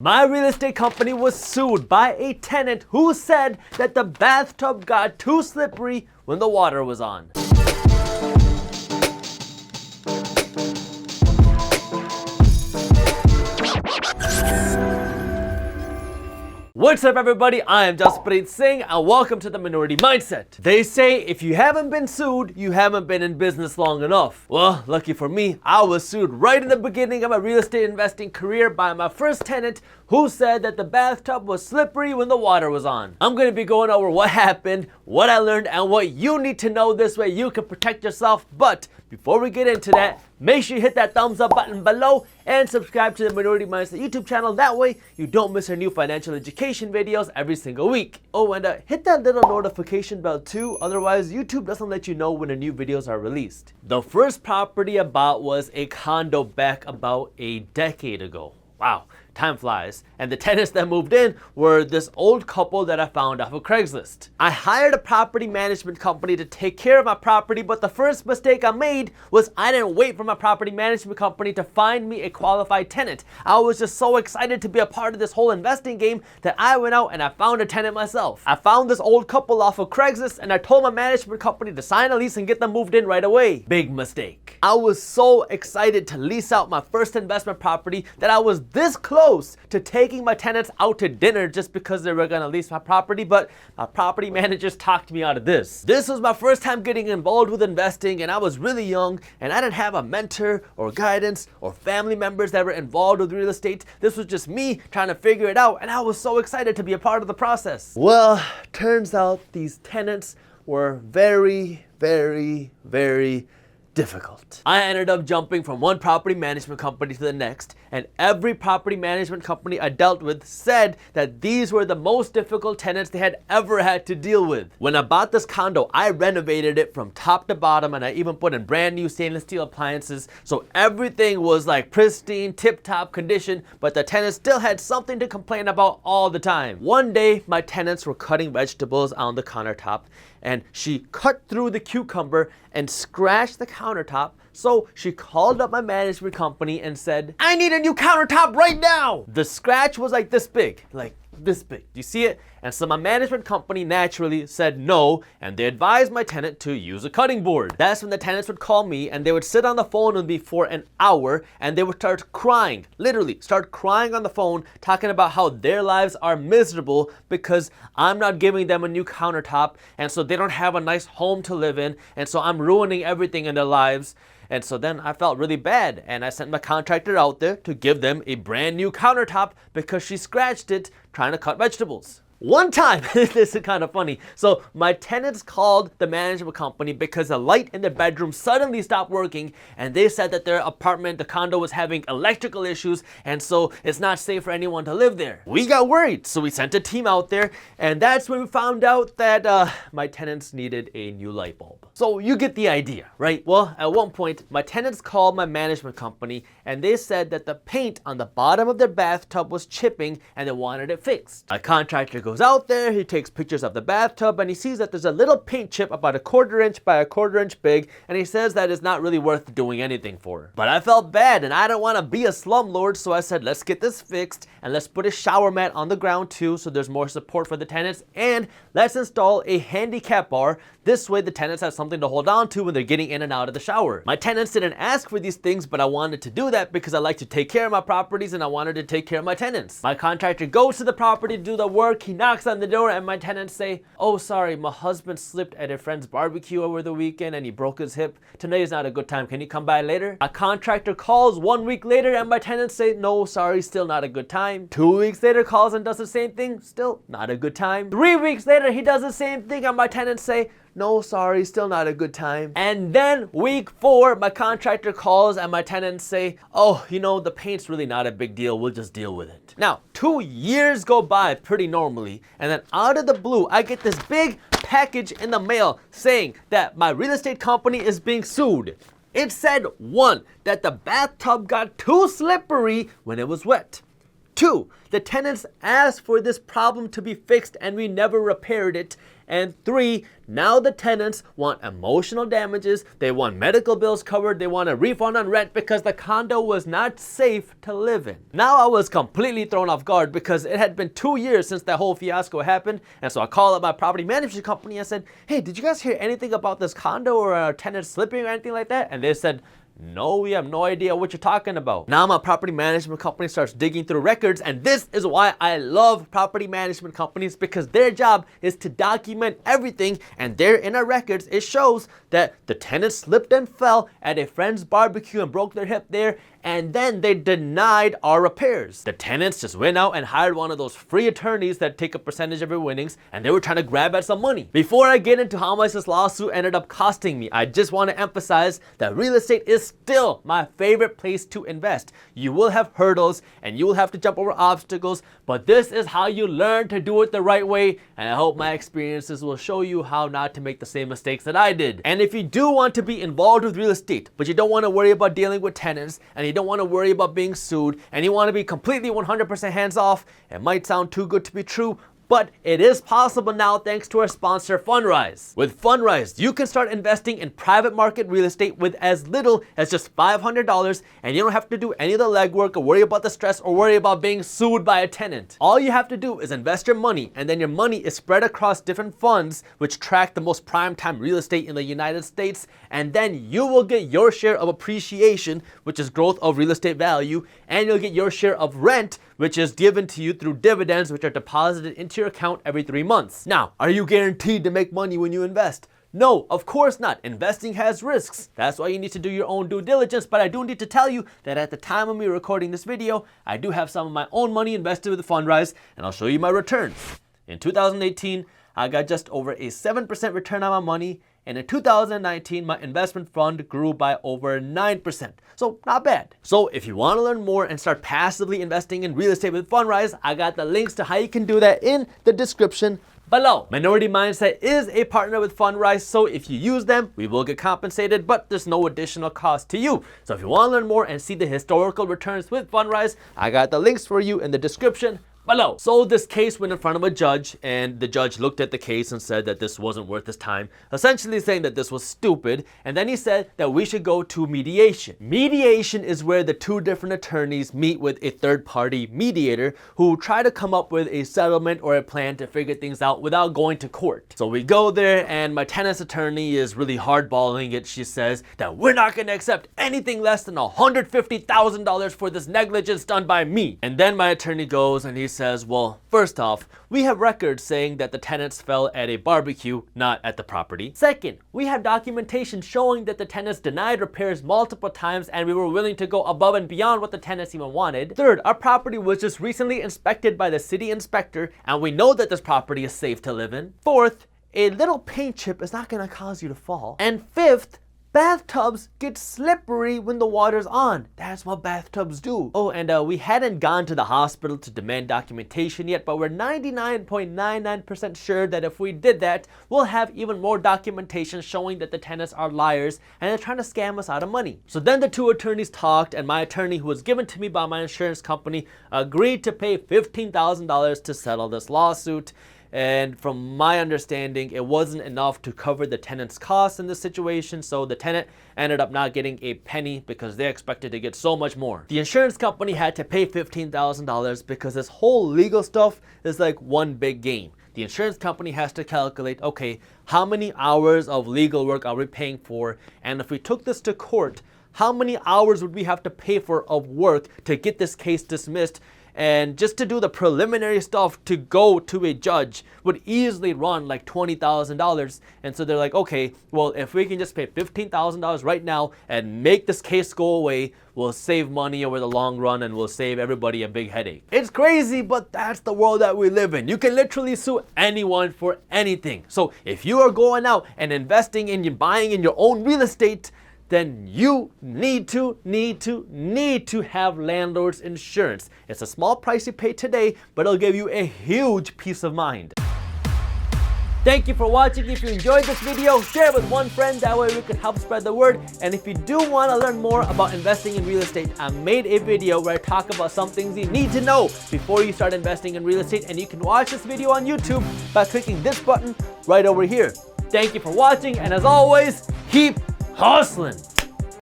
My real estate company was sued by a tenant who said that the bathtub got too slippery when the water was on. What's up everybody, I am Jaspreet Singh and welcome to the Minority Mindset. They say if you haven't been sued, you haven't been in business long enough. Well, lucky for me, I was sued right in the beginning of my real estate investing career by my first tenant who said that the bathtub was slippery when the water was on. I'm going to be going over what happened, what I learned, and what you need to know, this way you can protect yourself. But before we get into that, make sure you hit that thumbs up button below and subscribe to the Minority Mindset YouTube channel. That way you don't miss our new financial education videos every single week. Oh, and hit that little notification bell too, otherwise YouTube doesn't let you know when the new videos are released. The first property I bought was a condo back about a decade ago. Wow, time flies. And the tenants that moved in were this old couple that I found off of Craigslist. I hired a property management company to take care of my property, but the first mistake I made was I didn't wait for my property management company to find me a qualified tenant. I was just so excited to be a part of this whole investing game that I went out and I found a tenant myself. I found this old couple off of Craigslist and I told my management company to sign a lease and get them moved in right away. Big mistake. I was so excited to lease out my first investment property that I was this close to taking my tenants out to dinner just because they were gonna lease my property, but my property managers talked me out of this. This was my first time getting involved with investing and I was really young and I didn't have a mentor or guidance or family members that were involved with real estate. This was just me trying to figure it out and I was so excited to be a part of the process. Well, turns out these tenants were very difficult. I ended up jumping from one property management company to the next, and every property management company I dealt with said that these were the most difficult tenants they had ever had to deal with. When I bought this condo, I renovated it from top to bottom and I even put in brand new stainless steel appliances, so everything was like pristine, tip-top condition, but the tenants still had something to complain about all the time. One day, my tenants were cutting vegetables on the countertop and she cut through the cucumber and scratched the countertop. So she called up my management company and said, "I need a new countertop right now." The scratch was like this big, like this big. Do you see it? And so my management company naturally said no, and they advised my tenant to use a cutting board. That's when the tenants would call me and they would sit on the phone with me for an hour and they would start crying, literally start crying on the phone, talking about how their lives are miserable because I'm not giving them a new countertop, and so they don't have a nice home to live in, and so I'm ruining everything in their lives. And so then I felt really bad and I sent my contractor out there to give them a brand new countertop because she scratched it trying to cut vegetables. One time, this is kind of funny. So my tenants called the management company because the light in their bedroom suddenly stopped working and they said that their apartment, the condo, was having electrical issues and so it's not safe for anyone to live there. We got worried, so we sent a team out there and that's when we found out that my tenants needed a new light bulb. So you get the idea, right? Well, at one point, my tenants called my management company and they said that the paint on the bottom of their bathtub was chipping and they wanted it fixed. My contractor goes out there, he takes pictures of the bathtub and he sees that there's a little paint chip about 1/4 inch by 1/4 inch big, and he says that it's not really worth doing anything for. But I felt bad and I don't want to be a slumlord, so I said, let's get this fixed and let's put a shower mat on the ground too so there's more support for the tenants, and let's install a handicap bar. This way the tenants have something to hold on to when they're getting in and out of the shower. My tenants didn't ask for these things, but I wanted to do that because I like to take care of my properties and I wanted to take care of my tenants. My contractor goes to the property to do the work, he knocks on the door and my tenants say, "Oh, sorry, my husband slipped at a friend's barbecue over the weekend and he broke his hip. Today is not a good time. Can you come by later?" A contractor calls 1 week later and my tenants say, "No, sorry, still not a good time." 2 weeks later calls and does the same thing, still not a good time. 3 weeks later he does the same thing and my tenants say, "No, sorry, still not a good time." And then week 4, my contractor calls and my tenants say, "Oh, you know, the paint's really not a big deal. We'll just deal with it." Now, 2 years go by pretty normally, and then out of the blue, I get this big package in the mail saying that my real estate company is being sued. It said, 1, that the bathtub got too slippery when it was wet. 2, the tenants asked for this problem to be fixed and we never repaired it. And 3, now the tenants want emotional damages, they want medical bills covered, they want a refund on rent because the condo was not safe to live in. Now I was completely thrown off guard because it had been 2 years since that whole fiasco happened, and so I called up my property management company and said, hey, did you guys hear anything about this condo or a tenant slipping or anything like that? And they said, no, we have no idea what you're talking about. Now my property management company starts digging through records, and this is why I love property management companies, because their job is to document everything, and there in our records it shows that the tenant slipped and fell at a friend's barbecue and broke their hip there, and then they denied our repairs. The tenants just went out and hired one of those free attorneys that take a percentage of your winnings, and they were trying to grab at some money. Before I get into how much this lawsuit ended up costing me, I just want to emphasize that real estate is still my favorite place to invest. You will have hurdles and you will have to jump over obstacles, but this is how you learn to do it the right way, and I hope my experiences will show you how not to make the same mistakes that I did. And if you do want to be involved with real estate, but you don't want to worry about dealing with tenants, and you don't want to worry about being sued, and you want to be completely 100% hands off, it might sound too good to be true, but it is possible now thanks to our sponsor, Fundrise. With Fundrise, you can start investing in private market real estate with as little as just $500, and you don't have to do any of the legwork or worry about the stress or worry about being sued by a tenant. All you have to do is invest your money, and then your money is spread across different funds which track the most prime time real estate in the United States, and then you will get your share of appreciation, which is growth of real estate value, and you'll get your share of rent, which is given to you through dividends, which are deposited into your account every 3 months. Now, are you guaranteed to make money when you invest? No, of course not. Investing has risks. That's why you need to do your own due diligence, but I do need to tell you that at the time of me recording this video, I do have some of my own money invested with Fundrise, and I'll show you my returns. In 2018, I got just over a 7% return on my money, and in 2019, my investment fund grew by over 9%. So not bad. So if you want to learn more and start passively investing in real estate with Fundrise, I got the links to how you can do that in the description below. Minority Mindset is a partner with Fundrise, so if you use them, we will get compensated, but there's no additional cost to you. So if you want to learn more and see the historical returns with Fundrise, I got the links for you in the description below. So this case went in front of a judge, and the judge looked at the case and said that this wasn't worth his time, essentially saying that this was stupid, and then he said that we should go to mediation. Mediation is where the 2 different attorneys meet with a third-party mediator who try to come up with a settlement or a plan to figure things out without going to court. So we go there, and my tenant's attorney is really hardballing it. She says that we're not going to accept anything less than $150,000 for this negligence done by me. And then my attorney goes and he says, well, first off, we have records saying that the tenants fell at a barbecue, not at the property. Second, we have documentation showing that the tenants denied repairs multiple times and we were willing to go above and beyond what the tenants even wanted. Third, our property was just recently inspected by the city inspector and we know that this property is safe to live in. Fourth, a little paint chip is not going to cause you to fall. And fifth, bathtubs get slippery when the water's on. That's what bathtubs do. Oh, and we hadn't gone to the hospital to demand documentation yet, but we're 99.99% sure that if we did that, we'll have even more documentation showing that the tenants are liars and they're trying to scam us out of money. So then the 2 attorneys talked, and my attorney, who was given to me by my insurance company, agreed to pay $15,000 to settle this lawsuit. And from my understanding, it wasn't enough to cover the tenant's costs in this situation, so the tenant ended up not getting a penny because they expected to get so much more. The insurance company had to pay $15,000 because this whole legal stuff is like one big game. The insurance company has to calculate, okay, how many hours of legal work are we paying for? And if we took this to court, how many hours would we have to pay for of work to get this case dismissed? And just to do the preliminary stuff to go to a judge would easily run like $20,000. And so they're like, okay, well, if we can just pay $15,000 right now and make this case go away, we'll save money over the long run and we'll save everybody a big headache. It's crazy, but that's the world that we live in. You can literally sue anyone for anything. So if you are going out and investing in buying in your own real estate, then you need to have landlord's insurance. It's a small price you pay today, but it'll give you a huge peace of mind. Thank you for watching. If you enjoyed this video, share it with one friend. That way we can help spread the word. And if you do want to learn more about investing in real estate, I made a video where I talk about some things you need to know before you start investing in real estate. And you can watch this video on YouTube by clicking this button right over here. Thank you for watching, and as always, keep hustling.